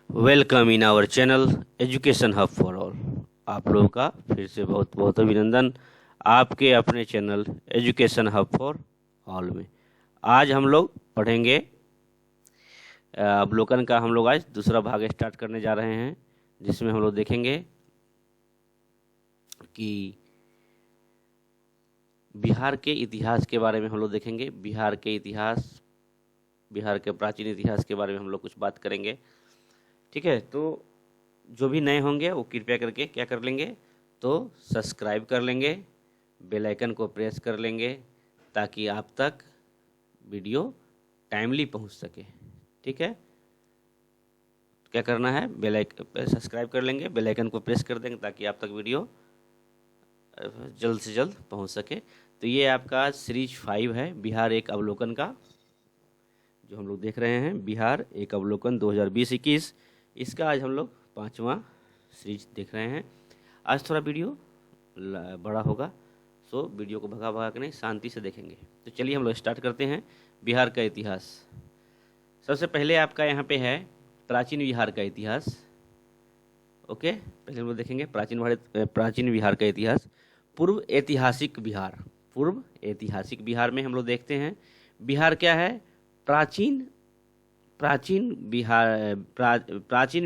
Welcome in our channel education hub for all. आप लोगों का फिर से बहुत बहुत अभिनंदन आपके अपने channel education hub for all में। आज हम लोग पढ़ेंगे अवलोकन का। हम लोग आज दूसरा भाग स्टार्ट करने जा रहे हैं, जिसमें हम लोग देखेंगे कि बिहार के इतिहास के बारे में हम लोग देखेंगे। बिहार के इतिहास, बिहार के प्राचीन इतिहास के बारे में हम लोग कुछ बात करेंगे। ठीक है, तो जो भी नए होंगे वो कृपया करके क्या कर लेंगे, तो सब्सक्राइब कर लेंगे, बेल आइकन को प्रेस कर लेंगे ताकि आप तक वीडियो टाइमली पहुंच सके। ठीक है, क्या करना है, बेल आइकन सब्सक्राइब कर लेंगे, बेल आइकन को प्रेस कर देंगे ताकि आप तक वीडियो जल्द से जल्द पहुंच सके। तो ये आपका सीरीज 5 है, बिहार एक अवलोकन का, जो हम लोग देख रहे हैं। बिहार एक अवलोकन 2020-21, इसका आज हम लोग 5वां सीरीज देख रहे हैं। आज थोड़ा वीडियो बड़ा होगा, सो वीडियो को भगा भगा के नहीं, शांति से देखेंगे। तो चलिए हम लोग स्टार्ट करते हैं बिहार का इतिहास। सबसे पहले आपका यहाँ पे है प्राचीन बिहार का इतिहास। ओके, पहले हम लोग देखेंगे प्राचीन बिहार का इतिहास। पूर्व ऐतिहासिक बिहार। पूर्व ऐतिहासिक बिहार में हम लोग देखते हैं बिहार क्या है, प्राचीन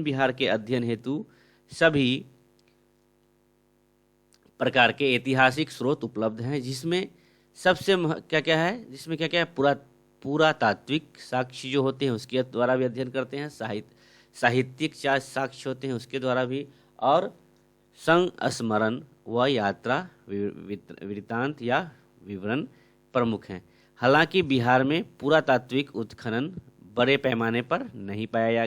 बिहार के अध्ययन हेतु सभी प्रकार के ऐतिहासिक स्रोत उपलब्ध हैं, जिसमें सबसे क्या क्या है, जिसमें क्या क्या है, पुरातात्विक साक्ष्य जो होते हैं उसके द्वारा भी अध्ययन करते हैं, साहित्यिक साक्ष्य होते हैं उसके द्वारा भी, और संस्मरण व यात्रा वृत्तांत या विवरण प्रमुख हैं। हालांकि बिहार में पुरातात्विक उत्खनन बड़े पैमाने पर नहीं पाया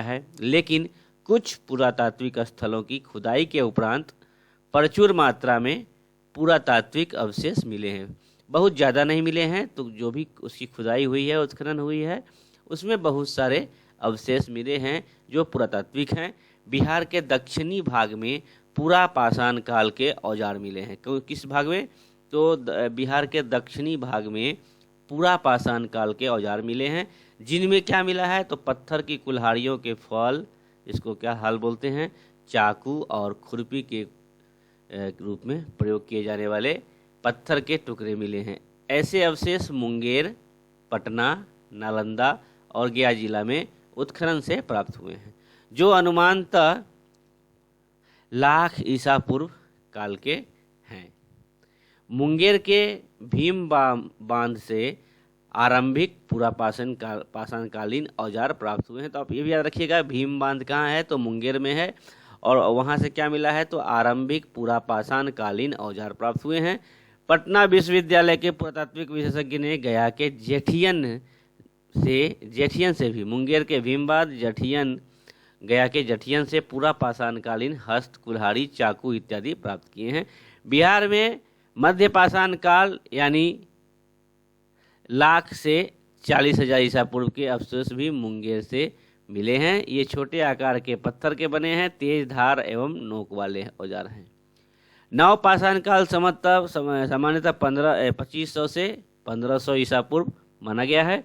है, लेकिन कुछ पुरातात्विक स्थलों की खुदाई के उपरांत प्रचुर मात्रा में पुरातात्विक अवशेष मिले हैं। बहुत ज़्यादा नहीं मिले हैं, तो जो भी उसकी खुदाई हुई है, उत्खनन हुई है, उसमें बहुत सारे अवशेष मिले हैं जो पुरातात्विक हैं। बिहार के दक्षिणी भाग में पूरा पाषाण काल के औजार मिले हैं। किस भाग में, तो बिहार के दक्षिणी भाग में पूरा पाषाण काल के औजार मिले हैं, जिनमें क्या मिला है, तो पत्थर की कुल्हाड़ियों के फल, इसको क्या हाल बोलते हैं, चाकू और खुरपी के रूप में प्रयोग किए जाने वाले पत्थर के टुकड़े मिले हैं। ऐसे अवशेष मुंगेर, पटना, नालंदा और गया जिला में उत्खनन से प्राप्त हुए हैं, जो अनुमानतः लाख ईसा पूर्व काल के हैं। मुंगेर के भीम बांध से आरंभिक पूरा पाषाणकालीन औजार प्राप्त हुए हैं। तो आप ये भी याद रखिएगा, भीम बांध कहाँ है, तो मुंगेर में है, और वहाँ से क्या मिला है, तो आरंभिक पूरा पाषाणकालीन औजार प्राप्त हुए हैं। पटना विश्वविद्यालय के पुरातात्विक विशेषज्ञ ने गया के जेठियन से भी मुंगेर के भीमबाद, गया के जठियन से पूरा पाषाणकालीन हस्त, कुल्हाड़ी, चाकू इत्यादि प्राप्त किए हैं। बिहार में मध्य पाषाण काल यानी लाख से 40,000 ईसा पूर्व के अवशेष भी मुंगेर से मिले हैं। ये छोटे आकार के पत्थर के बने हैं, तेज धार एवं नोक वाले औजार हैं। नव पाषाण काल सामान्यतः 2500 से 1500 ईसा पूर्व माना गया है।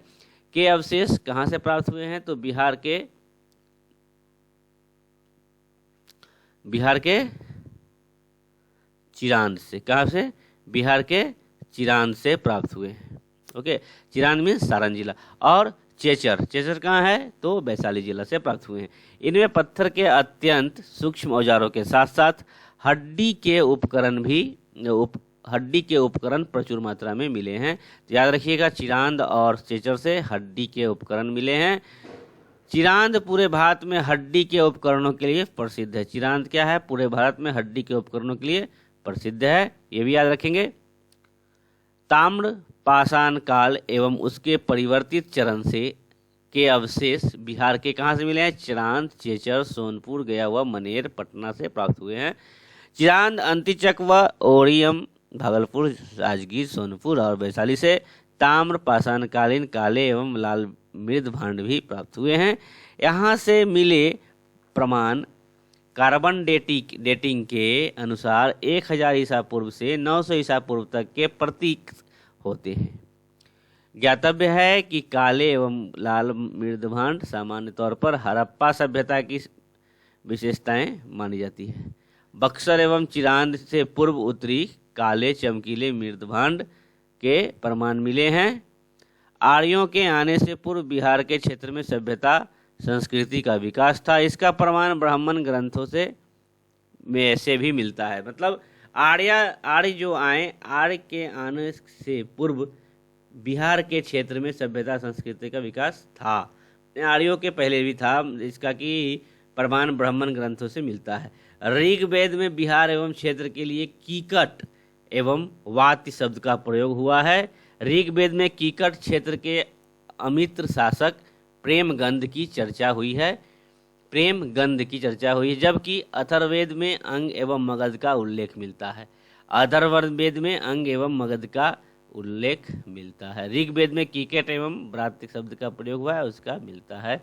के अवशेष कहाँ से प्राप्त हुए हैं, तो बिहार के चिरांद से। कहाँ से, बिहार के चिरांद से प्राप्त हुए हैं। ओके, चिरांद मीन्स सारण जिला, और चेचर कहाँ है, तो वैशाली जिला से प्राप्त हुए हैं। इनमें पत्थर के अत्यंत सूक्ष्म औजारों के साथ साथ हड्डी के उपकरण प्रचुर मात्रा में मिले हैं। तो याद रखिएगा, चिरांद और चेचर से हड्डी के उपकरण मिले हैं। चिरांद पूरे भारत में हड्डी के उपकरणों के लिए प्रसिद्ध है। चिरांद क्या है, पूरे भारत में हड्डी के उपकरणों के लिए प्रसिद्ध है, ये भी याद रखेंगे। ताम्र पाषाण काल एवं उसके परिवर्तित चरण से के अवशेष बिहार के कहाँ से मिले हैं, चिरांद, चेचर, सोनपुर, गया व मनेर, पटना से प्राप्त हुए हैं। चिरांद, अंतिचक व ओरियम भागलपुर, राजगीर, सोनपुर और वैशाली से ताम्र पाषाणकालीन काले एवं लाल मृद भांड भी प्राप्त हुए हैं। यहाँ से मिले प्रमाण कार्बन डेटिंग के अनुसार 1000 ईसा पूर्व से 900 ईसा पूर्व तक के प्रतीक होते हैं। ज्ञातव्य है कि काले एवं लाल मृदभांड सामान्य तौर पर हड़प्पा सभ्यता की विशेषताएं मानी जाती है। बक्सर एवं चिरांद से पूर्व उत्तरी काले चमकीले मृदभांड के प्रमाण मिले हैं। आर्यों के आने से पूर्व बिहार के क्षेत्र में सभ्यता संस्कृति का विकास था। इसका प्रमाण ब्राह्मण ग्रंथों से भी मिलता है। मतलब आर्य जो आए, आर्य के आने से पूर्व बिहार के क्षेत्र में सभ्यता संस्कृति का विकास था। आर्यों के पहले भी था, इसका कि प्रमाण ब्राह्मण ग्रंथों से मिलता है। ऋग्वेद में बिहार एवं क्षेत्र के लिए कीकट एवं वात्य शब्द का प्रयोग हुआ है। ऋग्वेद में कीकट क्षेत्र के अमित्र शासक प्रेमगंध की चर्चा हुई है, जबकि अथर्ववेद में अंग एवं मगध का उल्लेख मिलता है। अथर्ववेद में अंग एवं मगध का उल्लेख मिलता है। ऋग्वेद में कीकट एवं वात्य शब्द का प्रयोग हुआ है, उसका मिलता है।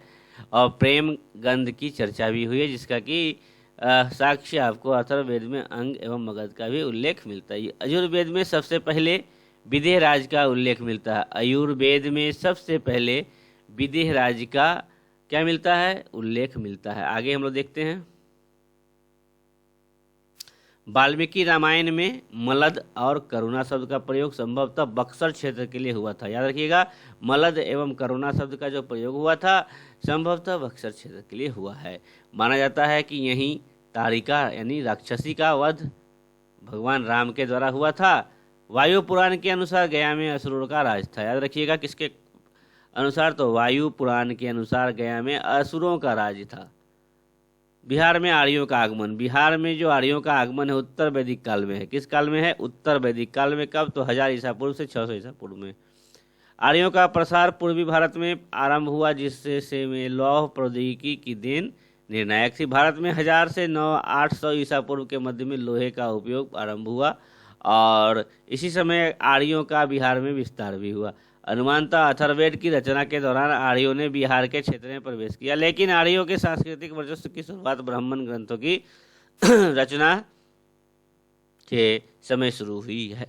और प्रेमगंध की चर्चा भी हुई है, जिसका कि साक्ष्य आपको अथर्ववेद में अंग एवं मगध का भी उल्लेख मिलता है। यजुर्वेद में सबसे पहले विदेह राज का उल्लेख मिलता है। आयुर्वेद में सबसे पहले विदेह राज का क्या मिलता है? उल्लेख मिलता है। आगे हम लोग देखते हैं। वाल्मीकि रामायण में मलद और करुणा शब्द का प्रयोग संभवतः बक्सर क्षेत्र के लिए हुआ था। याद रखिएगा, मलद एवं करुणा शब्द का जो प्रयोग हुआ था संभवतः बक्सर क्षेत्र के लिए हुआ है। माना जाता है कि यहीं तारिका यानी राक्षसी का वध भगवान राम के द्वारा हुआ था। वायु पुराण के अनुसार गया में असुरों का राज था। याद रखिएगा, किसके अनुसार? तो वायु पुराण के अनुसार गया में असुरों का राज था। बिहार में आर्यों का आगमन। बिहार में जो आर्यों का आगमन है उत्तर वैदिक काल में है। किस काल में है? उत्तर वैदिक काल में। कब? तो 1000 ईसा पूर्व से 600 ईसा पूर्व में। आर्यों का प्रसार पूर्वी भारत में आरंभ हुआ, जिससे में लौह प्रौद्योगिकी की देन निर्णायक थी। भारत में 1000 से 800 ईसा पूर्व के मध्य में लोहे का उपयोग आरंभ हुआ और इसी समय आर्यों का बिहार में विस्तार भी हुआ। अनुमानतः अथर्ववेद की रचना के दौरान आर्यों ने बिहार के क्षेत्र में प्रवेश किया, लेकिन आर्यों के सांस्कृतिक वर्चस्व की शुरुआत ब्राह्मण ग्रंथों की रचना के समय शुरू हुई है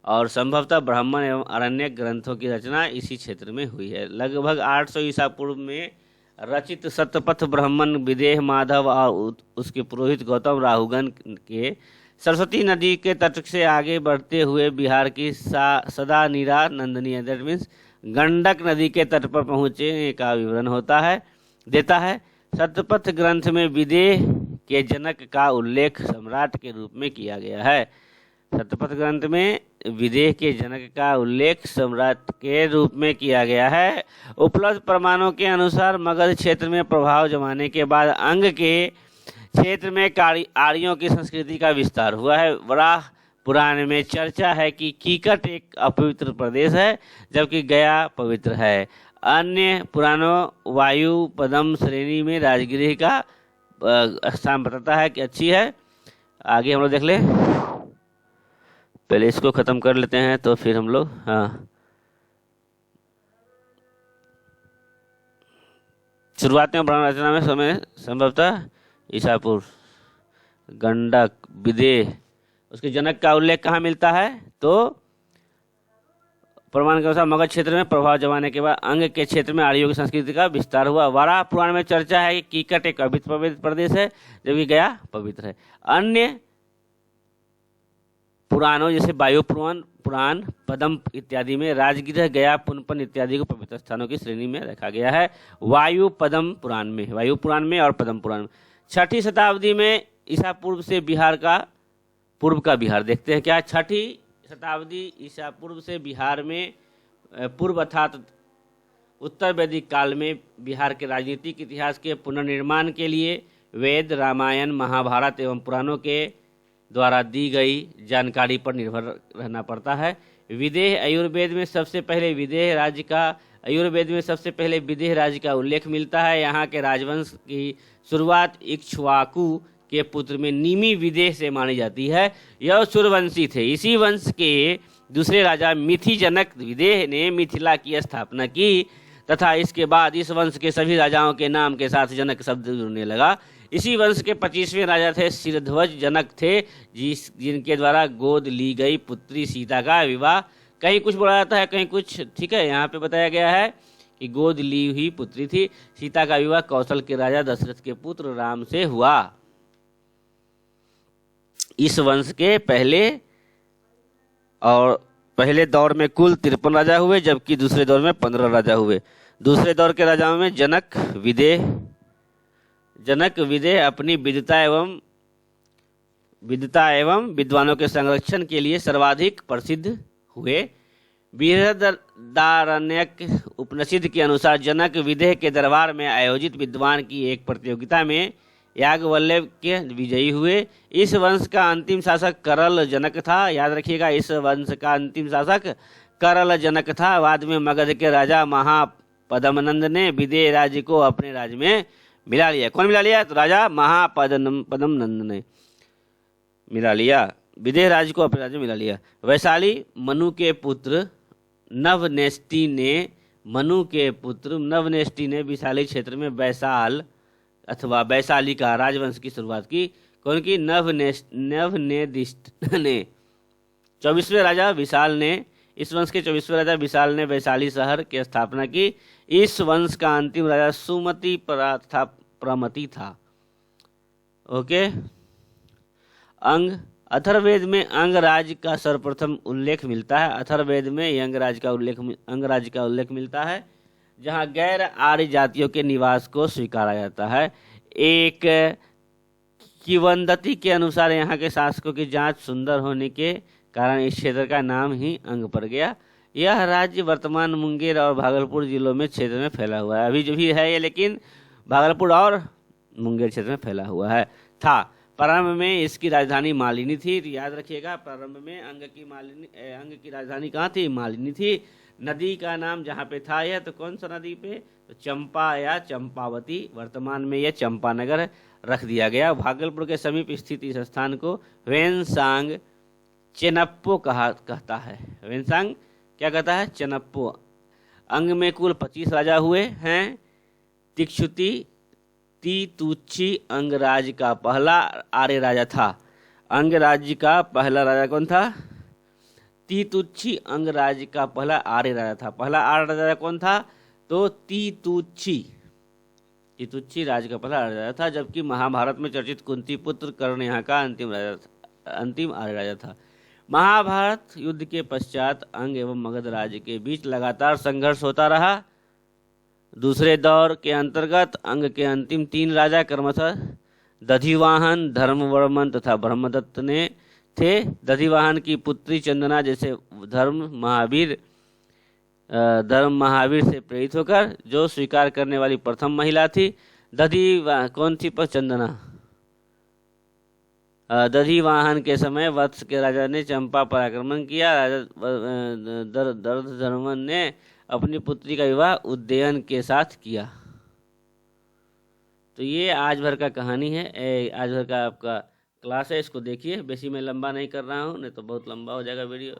और संभवतः ब्राह्मण एवं अरण्यक ग्रंथों की रचना इसी क्षेत्र में हुई है। लगभग 800 ईसा पूर्व में रचित सतपथ ब्राह्मण विदेह माधव और उसके पुरोहित गौतम राहुगण के सरस्वती नदी के तट से आगे बढ़ते हुए बिहार की सदा नीरा नंदनी दैट मीन्स गंडक नदी के तट पर पहुँचने का विवरण देता है। सतपथ ग्रंथ में विदेह के जनक का उल्लेख सम्राट के रूप में किया गया है। सतपथ ग्रंथ में विदेह के जनक का उल्लेख सम्राट के रूप में किया गया है। उपलब्ध प्रमाणों के अनुसार मगध क्षेत्र में प्रभाव जमाने के बाद अंग के क्षेत्र में आर्यों की संस्कृति का विस्तार हुआ है। वराह पुराण में चर्चा है कि कीकट एक अपवित्र प्रदेश है, जबकि गया पवित्र है। अन्य पुराणों वायु पदम श्रेणी में राजगृह का स्थान बताता है कि अच्छी है। आगे हम लोग देख ले, पहले इसको खत्म कर लेते हैं तो फिर हम लोग शुरुआत में ब्राह्मण रचना में समय संभवतः ईसा पूर्व गंडक विदेह उसके जनक का उल्लेख कहाँ मिलता है? तो प्रमाण के अनुसार मगध क्षेत्र में प्रभाव जमाने के बाद अंग के क्षेत्र में आर्यों की संस्कृति का विस्तार हुआ। वाराह पुराण में चर्चा है कि कीकट एक पवित्र प्रदेश है, जबकि गया पवित्र है। अन्य पुराणों जैसे वायु पुराण पदम इत्यादि में राजगृह गया पुनपन इत्यादि को पवित्र स्थानों की श्रेणी में रखा गया है। वायु पुराण में और पदम पुराण में 6ठी शताब्दी में ईसा पूर्व से पूर्व का बिहार देखते हैं क्या? 6ठी शताब्दी ईसा पूर्व से बिहार में पूर्व अर्थात उत्तर वैदिक काल में बिहार के राजनीतिक इतिहास के पुनर्निर्माण के लिए वेद रामायण महाभारत एवं पुराणों के द्वारा दी गई जानकारी पर निर्भर रहना पड़ता है। आयुर्वेद में सबसे पहले विदेह राज्य का उल्लेख मिलता है। यहाँ के राजवंश की शुरुआत इक्ष्वाकु के पुत्र में निमि विदेह से मानी जाती है। यह सूर्यवंशी थे। इसी वंश के दूसरे राजा मिथि जनक विदेह ने मिथिला की स्थापना की तथा इसके बाद इस वंश के सभी राजाओं के नाम के साथ जनक शब्द जुड़ने लगा। इसी वंश के 25वें राजा थे शिरध्वज जनक थे, जिनके द्वारा गोद ली गई पुत्री सीता का विवाह कहीं कुछ बोला जाता है, कहीं कुछ। ठीक है, यहाँ पे बताया गया है कि गोद ली हुई पुत्री थी। सीता का विवाह कौशल के राजा दशरथ के पुत्र राम से हुआ। इस वंश के पहले दौर में कुल 53 राजा हुए, जबकि दूसरे दौर में 15 राजा हुए। दूसरे दौर के राजाओं में जनक विदेह अपनी विद्वता एवं विद्वानों के संरक्षण के लिए सर्वाधिक प्रसिद्ध हुए। बृहदारण्यक उपनिषद के अनुसार जनक विदेह के दरबार में आयोजित विद्वान की एक प्रतियोगिता में याज्ञवल्क्य के विजयी हुए। इस वंश का अंतिम शासक करल जनक था। याद रखिएगा, इस वंश का अंतिम शासक करल जनक था। बाद में मगध के राजा महापद्मनंद ने विदेह राज्य को अपने राज्य में मिला लिया। कौन मिला लिया? तो राजा महापद्मनंद ने मिला लिया, विदेह राज्य को अपने राज्य में मिला लिया। वैशाली मनु के पुत्र नवनेष्टि ने विशाली क्षेत्र में वैशाल अथवा वैशाली का राजवंश की शुरुआत की। कौन की? नवनेदिष्ट ने। 24वें राजा विशाल ने, इस वंश के 24वें राजा विशाल ने वैशाली शहर की स्थापना की। इस वंश का अंतिम राजा सुमति प्रमति था। ओके। अंग, अथर्ववेद में अंगराज का सर्वप्रथम उल्लेख मिलता है। अथर्ववेद में अंगराज का उल्लेख मिलता है, जहां गैर आर्य जातियों के निवास को स्वीकारा जाता है। एक किंवदंती के अनुसार यहाँ के शासकों की जांच सुंदर होने के कारण इस क्षेत्र का नाम ही अंग पड़ गया। यह राज्य वर्तमान मुंगेर और भागलपुर जिलों में क्षेत्र में फैला हुआ है। अभी जो भी है ये, लेकिन भागलपुर और मुंगेर क्षेत्र में फैला हुआ है था। प्रारंभ में इसकी राजधानी मालिनी थी। तो याद रखिएगा, प्रारंभ में अंग की राजधानी कहाँ थी? मालिनी थी। नदी का नाम जहाँ पे था यह, तो कौन सा नदी पे? तो चंपा या चंपावती। वर्तमान में यह चंपानगर रख दिया गया। भागलपुर के समीप स्थित इस स्थान को वेनसांग चेनप्पो कहता है। वेनसांग क्या कहता है? चेनप्पो। अंग में कुल 25 राजा हुए हैं। तीतुच्छी अंगराज का पहला आर्य राजा था। अंगराज्य का पहला राजा कौन था? तीतुच्छी अंगराज्य का पहला आर्य राजा था। पहला आर्य राजा कौन था? तो तीतुच्छी राज्य का पहला आर्य राजा था। जबकि महाभारत में चर्चित कुंती पुत्र कर्ण यहाँ का अंतिम आर्य राजा था। महाभारत युद्ध के पश्चात अंग एवं मगध राज्य के बीच लगातार संघर्ष होता रहा। दूसरे दौर के अंतर्गत अंग के अंतिम 3 राजा क्रमशः दधिवाहन, धर्मवर्मन तथा ब्रह्मदत्त ने थे। दधिवाहन की पुत्री चंदना जैसे धर्म महावीर से प्रेरित होकर जो स्वीकार करने वाली प्रथम महिला थी। कौन थी? पर चंदना। दधिवाहन के समय वत्स के राजा ने चंपा पर आक्रमण किया। राजा दर्दधर्मन ने अपनी पुत्री का विवाह उदयन के साथ किया। तो ये आज भर का कहानी है, आज भर का आपका क्लास है। इसको देखिए, बेसी मैं लंबा नहीं कर रहा हूँ, नहीं तो बहुत लंबा हो जाएगा video.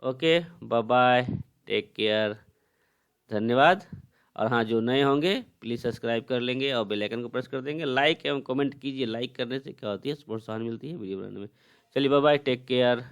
Okay, bye bye, take care, धन्यवाद। और हाँ, जो नए होंगे प्लीज़ सब्सक्राइब कर लेंगे और बेल आइकन को प्रेस कर देंगे। लाइक एवं कमेंट कीजिए। लाइक करने से क्या होती है? प्रोत्साहन मिलती है वीडियो बनाने में। चलिए बाय बाय, टेक केयर।